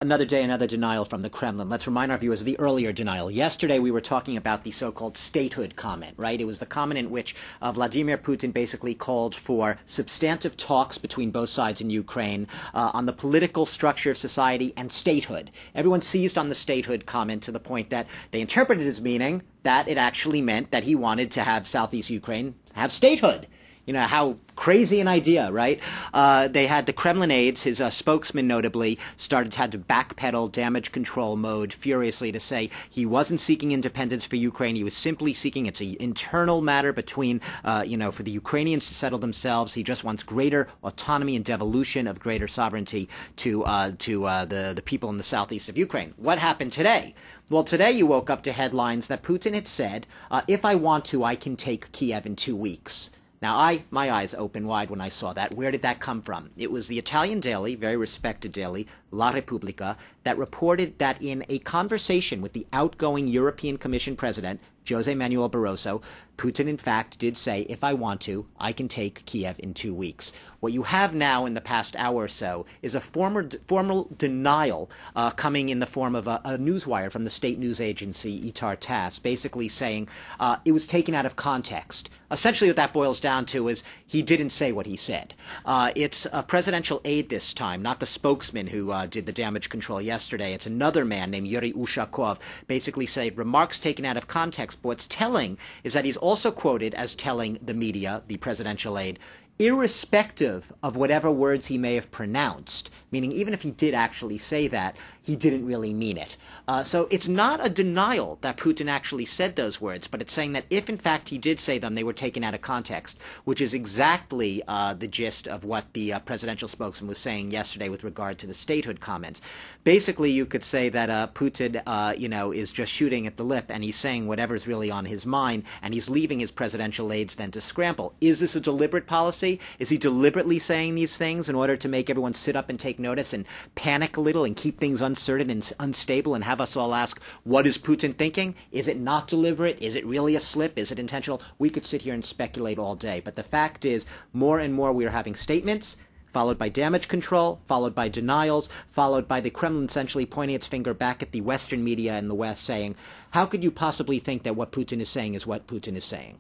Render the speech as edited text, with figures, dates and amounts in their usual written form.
Another day, another denial from the Kremlin. Let's remind our viewers of the earlier denial. Yesterday, we were talking about the so-called statehood comment, right? It was the comment in which Vladimir Putin basically called for substantive talks between both sides in Ukraine on the political structure of society and statehood. Everyone seized on the statehood comment to the point that they interpreted his meaning that it actually meant that he wanted to have Southeast Ukraine have statehood. You know, how crazy an idea, right? They had the Kremlin aides, his spokesman notably, had to backpedal damage control mode furiously to say he wasn't seeking independence for Ukraine. He was simply seeking it's an internal matter between, for the Ukrainians to settle themselves. He just wants greater autonomy and devolution of greater sovereignty to the people in the southeast of Ukraine. What happened today? Well, today you woke up to headlines that Putin had said, if I want to, I can take Kiev in 2 weeks. Now, my eyes opened wide when I saw that. Where did that come from? It was the Italian daily, very respected daily, La Repubblica, that reported that in a conversation with the outgoing European Commission president, Jose Manuel Barroso, Putin, in fact, did say, if I want to, I can take Kiev in 2 weeks. What you have now in the past hour or so is a formal denial coming in the form of a newswire from the state news agency, Itar TASS, basically saying it was taken out of context. Essentially what that boils down to is he didn't say what he said. It's a presidential aide this time, not the spokesman who did the damage control yesterday. It's another man named Yuri Ushakov, basically said remarks taken out of context. But what's telling is that he's also quoted as telling the media, the presidential aide, irrespective of whatever words he may have pronounced, meaning even if he did actually say that, he didn't really mean it. So it's not a denial that Putin actually said those words, but it's saying that if in fact he did say them, they were taken out of context, which is exactly the gist of what the presidential spokesman was saying yesterday with regard to the statehood comments. Basically, you could say that Putin, is just shooting at the lip, and he's saying whatever's really on his mind, and he's leaving his presidential aides then to scramble. Is this a deliberate policy? Is he deliberately saying these things in order to make everyone sit up and take notice and panic a little and keep things uncertain and unstable and have us all ask, what is Putin thinking? Is it not deliberate? Is it really a slip? Is it intentional? We could sit here and speculate all day. But the fact is, more and more we are having statements followed by damage control, followed by denials, followed by the Kremlin essentially pointing its finger back at the Western media in the West saying, how could you possibly think that what Putin is saying is what Putin is saying?